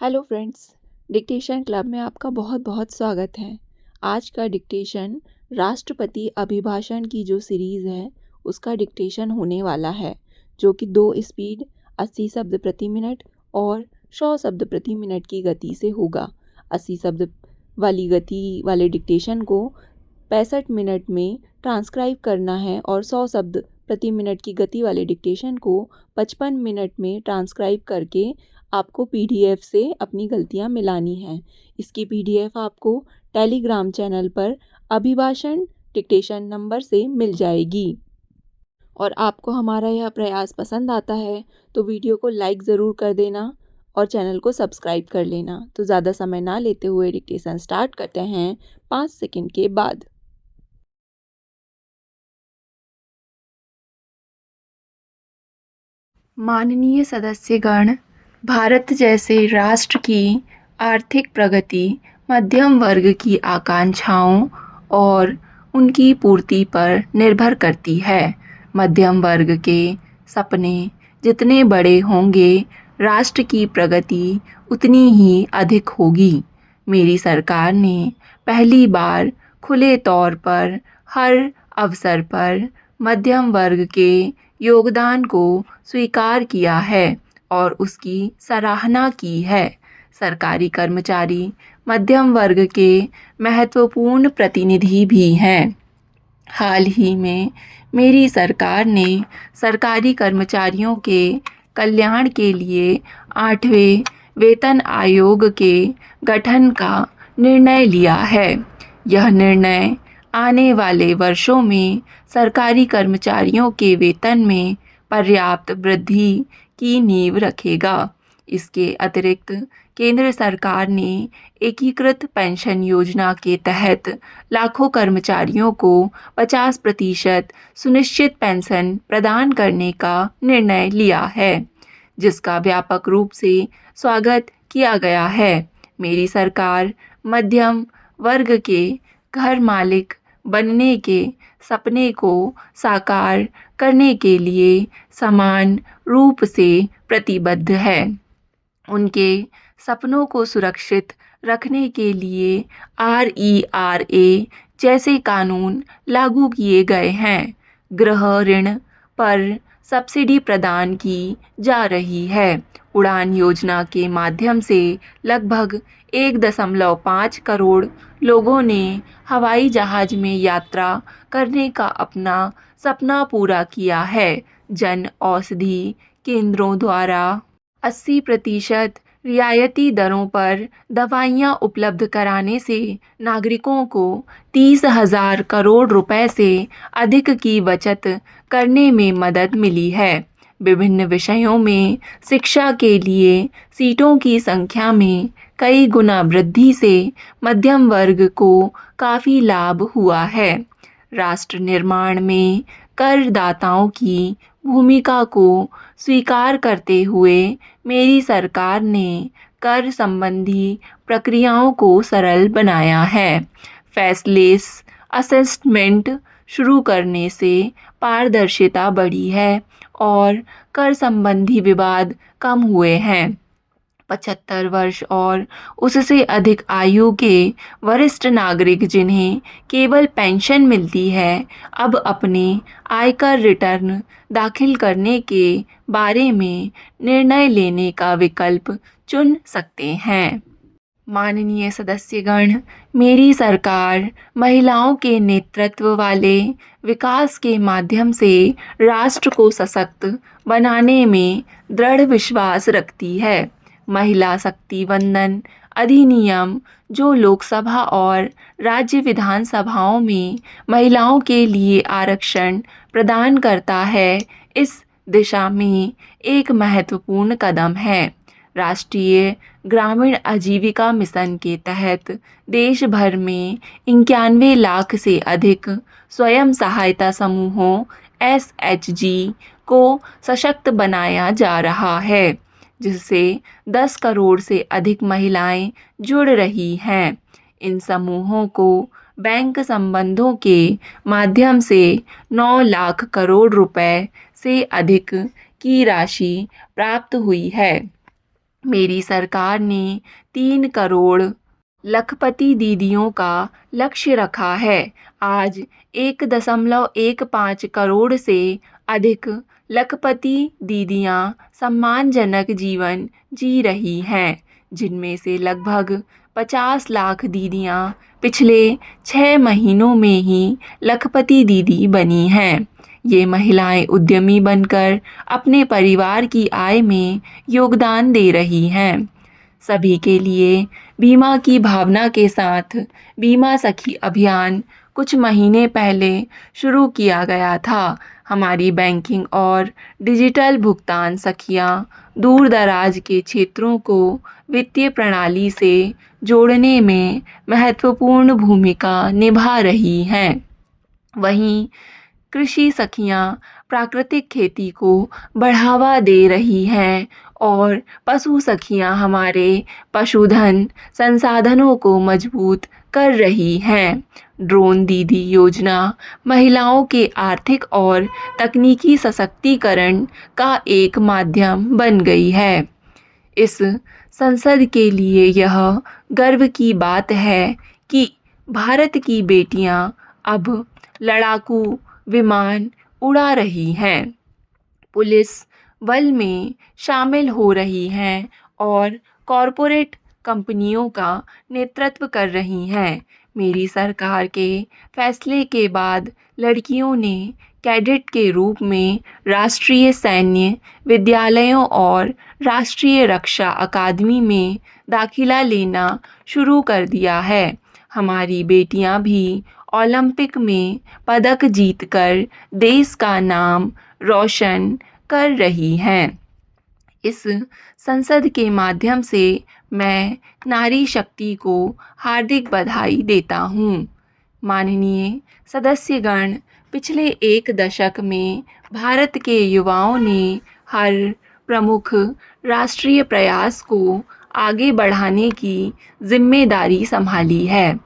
Hello friends, dictation club में आपका बहुत बहुत स्वागत है। आज का डिक्टेशन राष्ट्रपति अभिभाषण की जो सीरीज़ है उसका डिक्टेशन होने वाला है, जो कि 2 स्पीड 80 शब्द प्रति मिनट और 100 शब्द प्रति मिनट की गति से होगा। 80 शब्द वाली गति वाले डिक्टेशन को 65 मिनट में ट्रांसक्राइब करना है और 100 शब्द प्रति मिनट की गति वाले डिक्टेशन को 55 मिनट में ट्रांसक्राइब करके आपको पीडीएफ से अपनी गलतियां मिलानी हैं। इसकी पीडीएफ आपको टेलीग्राम चैनल पर अभिभाषण डिक्टेशन नंबर से मिल जाएगी। और आपको हमारा यह प्रयास पसंद आता है तो वीडियो को लाइक ज़रूर कर देना और चैनल को सब्सक्राइब कर लेना। तो ज़्यादा समय ना लेते हुए डिक्टेशन स्टार्ट करते हैं 5 सेकंड के बाद। माननीय सदस्यगण, भारत जैसे राष्ट्र की आर्थिक प्रगति मध्यम वर्ग की आकांक्षाओं और उनकी पूर्ति पर निर्भर करती है। मध्यम वर्ग के सपने जितने बड़े होंगे, राष्ट्र की प्रगति उतनी ही अधिक होगी। मेरी सरकार ने पहली बार खुले तौर पर हर अवसर पर मध्यम वर्ग के योगदान को स्वीकार किया है और उसकी सराहना की है। सरकारी कर्मचारी मध्यम वर्ग के महत्वपूर्ण प्रतिनिधि भी हैं। हाल ही में मेरी सरकार ने सरकारी कर्मचारियों के कल्याण के लिए 8वें वेतन आयोग के गठन का निर्णय लिया है। यह निर्णय आने वाले वर्षों में सरकारी कर्मचारियों के वेतन में पर्याप्त वृद्धि की नींव रखेगा। इसके अतिरिक्त केंद्र सरकार ने एकीकृत पेंशन योजना के तहत लाखों कर्मचारियों को 50% सुनिश्चित पेंशन प्रदान करने का निर्णय लिया है, जिसका व्यापक रूप से स्वागत किया गया है। मेरी सरकार मध्यम वर्ग के घर मालिक बनने के सपने को साकार करने के लिए समान रूप से प्रतिबद्ध है। उनके सपनों को सुरक्षित रखने के लिए RERA जैसे कानून लागू किए गए हैं। गृह ऋण पर सब्सिडी प्रदान की जा रही है। उड़ान योजना के माध्यम से लगभग 1.5 करोड़ लोगों ने हवाई जहाज में यात्रा करने का अपना सपना पूरा किया है। जन औषधि केंद्रों द्वारा 80% रियायती दरों पर दवाइयाँ उपलब्ध कराने से नागरिकों को 30,000 करोड़ रुपए से अधिक की बचत करने में मदद मिली है। विभिन्न विषयों में शिक्षा के लिए सीटों की संख्या में कई गुना वृद्धि से मध्यम वर्ग को काफ़ी लाभ हुआ है। राष्ट्र निर्माण में करदाताओं की भूमिका को स्वीकार करते हुए मेरी सरकार ने कर संबंधी प्रक्रियाओं को सरल बनाया है। फेसलेस असेसमेंट शुरू करने से पारदर्शिता बढ़ी है और कर संबंधी विवाद कम हुए हैं। 75 वर्ष और उससे अधिक आयु के वरिष्ठ नागरिक जिन्हें केवल पेंशन मिलती है, अब अपने आयकर रिटर्न दाखिल करने के बारे में निर्णय लेने का विकल्प चुन सकते हैं। माननीय सदस्यगण, मेरी सरकार महिलाओं के नेतृत्व वाले विकास के माध्यम से राष्ट्र को सशक्त बनाने में दृढ़ विश्वास रखती है। महिला शक्ति वंदन अधिनियम, जो लोकसभा और राज्य विधानसभाओं में महिलाओं के लिए आरक्षण प्रदान करता है, इस दिशा में एक महत्वपूर्ण कदम है। राष्ट्रीय ग्रामीण आजीविका मिशन के तहत देश भर में 91 लाख से अधिक स्वयं सहायता समूहों SHG को सशक्त बनाया जा रहा है, जिससे 10 करोड़ से अधिक महिलाएं जुड़ रही हैं। इन समूहों को बैंक संबंधों के माध्यम से 9 लाख करोड़ रुपए से अधिक की राशि प्राप्त हुई है। मेरी सरकार ने 3 करोड़ लखपति दीदियों का लक्ष्य रखा है। आज 1.15 करोड़ से अधिक लखपति दीदियां सम्मानजनक जीवन जी रही हैं, जिनमें से लगभग 50 लाख दीदियां पिछले 6 महीनों में ही लखपति दीदी बनी हैं। ये महिलाएं उद्यमी बनकर अपने परिवार की आय में योगदान दे रही हैं। सभी के लिए बीमा की भावना के साथ बीमा सखी अभियान कुछ महीने पहले शुरू किया गया था। हमारी बैंकिंग और डिजिटल भुगतान सखियां दूर दराज के क्षेत्रों को वित्तीय प्रणाली से जोड़ने में महत्वपूर्ण भूमिका निभा रही हैं। वहीं कृषि सखियां प्राकृतिक खेती को बढ़ावा दे रही हैं और पशु सखियां हमारे पशुधन संसाधनों को मजबूत कर रही हैं। ड्रोन दीदी योजना महिलाओं के आर्थिक और तकनीकी सशक्तिकरण का एक माध्यम बन गई है। इस संसद के लिए यह गर्व की बात है कि भारत की बेटियां अब लड़ाकू विमान उड़ा रही हैं, पुलिस बल में शामिल हो रही हैं और कॉरपोरेट कंपनियों का नेतृत्व कर रही हैं। मेरी सरकार के फैसले के बाद लड़कियों ने कैडेट के रूप में राष्ट्रीय सैन्य विद्यालयों और राष्ट्रीय रक्षा अकादमी में दाखिला लेना शुरू कर दिया है। हमारी बेटियां भी ओलंपिक में पदक जीतकर देश का नाम रोशन कर रही हैं। इस संसद के माध्यम से मैं नारी शक्ति को हार्दिक बधाई देता हूँ। माननीय सदस्यगण, पिछले 1 दशक में भारत के युवाओं ने हर प्रमुख राष्ट्रीय प्रयास को आगे बढ़ाने की जिम्मेदारी संभाली है।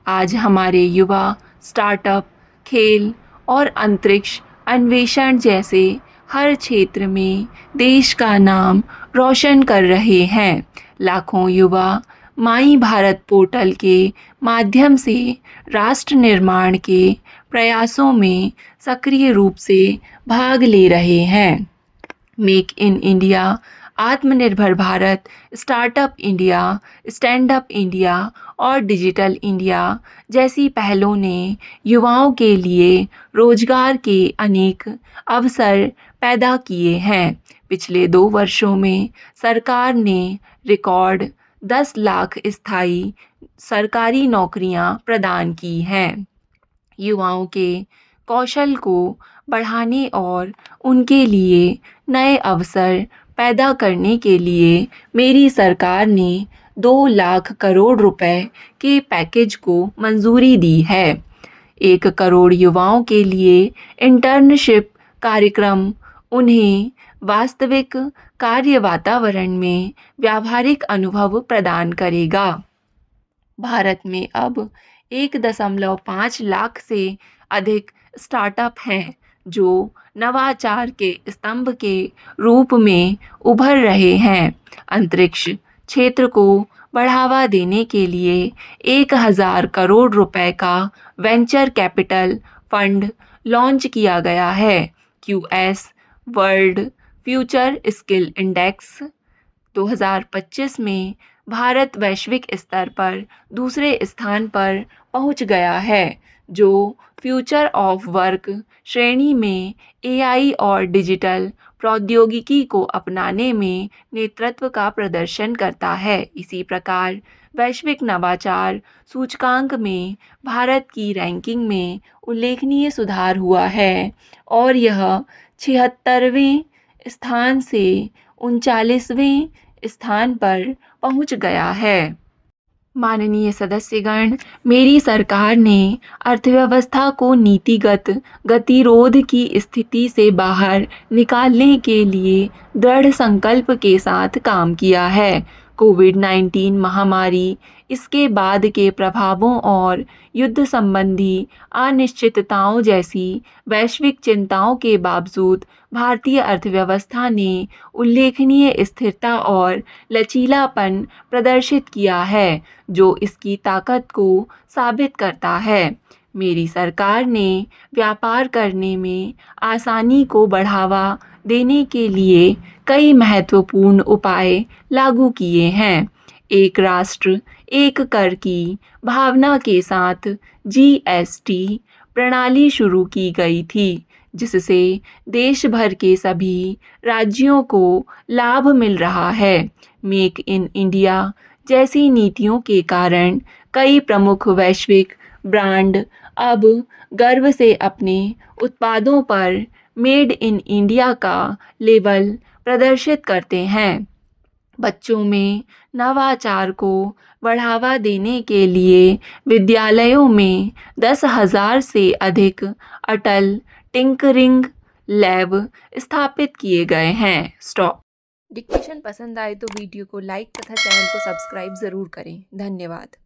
आज हमारे युवा स्टार्टअप, खेल और अंतरिक्ष अन्वेषण जैसे हर क्षेत्र में देश का नाम रोशन कर रहे हैं। लाखों युवा माई भारत पोर्टल के माध्यम से राष्ट्र निर्माण के प्रयासों में सक्रिय रूप से भाग ले रहे हैं। मेक इन इंडिया, आत्मनिर्भर Bharat, startup India, stand up India और डिजिटल इंडिया जैसी पहलों ने युवाओं के लिए रोजगार के अनेक अवसर पैदा किए हैं। पिछले 2 वर्षों में सरकार ने रिकॉर्ड 10 लाख स्थायी सरकारी नौकरियां प्रदान की हैं। युवाओं के कौशल को बढ़ाने और उनके लिए नए अवसर पैदा करने के लिए मेरी सरकार ने 2 लाख करोड़ रुपए के पैकेज को मंजूरी दी है। 1 करोड़ युवाओं के लिए इंटर्नशिप कार्यक्रम उन्हें वास्तविक कार्य वातावरण में व्यावहारिक अनुभव प्रदान करेगा। भारत में अब 1.5 लाख से अधिक स्टार्टअप हैं जो नवाचार के स्तंभ के रूप में उभर रहे हैं। अंतरिक्ष क्षेत्र को बढ़ावा देने के लिए 1000 करोड़ रुपए का वेंचर कैपिटल फंड लॉन्च किया गया है। QS world future skill index 2025 में भारत वैश्विक स्तर पर दूसरे स्थान पर पहुंच गया है, जो फ्यूचर ऑफ वर्क श्रेणी में AI और डिजिटल प्रौद्योगिकी को अपनाने में नेतृत्व का प्रदर्शन करता है। इसी प्रकार वैश्विक नवाचार सूचकांक में भारत की रैंकिंग में उल्लेखनीय सुधार हुआ है और यह 76वें स्थान से 39वें स्थान पर पहुंच गया है। माननीय सदस्यगण, मेरी सरकार ने अर्थव्यवस्था को नीतिगत गतिरोध की स्थिति से बाहर निकालने के लिए दृढ़ संकल्प के साथ काम किया है। कोविड-19 महामारी, इसके बाद के प्रभावों और युद्ध संबंधी अनिश्चितताओं जैसी वैश्विक चिंताओं के बावजूद भारतीय अर्थव्यवस्था ने उल्लेखनीय स्थिरता और लचीलापन प्रदर्शित किया है, जो इसकी ताकत को साबित करता है। मेरी सरकार ने व्यापार करने में आसानी को बढ़ावा देने के लिए कई महत्वपूर्ण उपाय लागू किए हैं। एक राष्ट्र एक कर की भावना के साथ जीएसटी प्रणाली शुरू की गई थी, जिससे देश भर के सभी राज्यों को लाभ मिल रहा है। मेक इन इंडिया जैसी नीतियों के कारण कई प्रमुख वैश्विक ब्रांड अब गर्व से अपने उत्पादों पर मेड इन इंडिया का लेबल प्रदर्शित करते हैं। बच्चों में नवाचार को बढ़ावा देने के लिए विद्यालयों में 10,000 से अधिक अटल टिंकरिंग लैब स्थापित किए गए हैं। स्टॉप। डिक्टेशन पसंद आए तो वीडियो को लाइक तथा चैनल को सब्सक्राइब ज़रूर करें। धन्यवाद।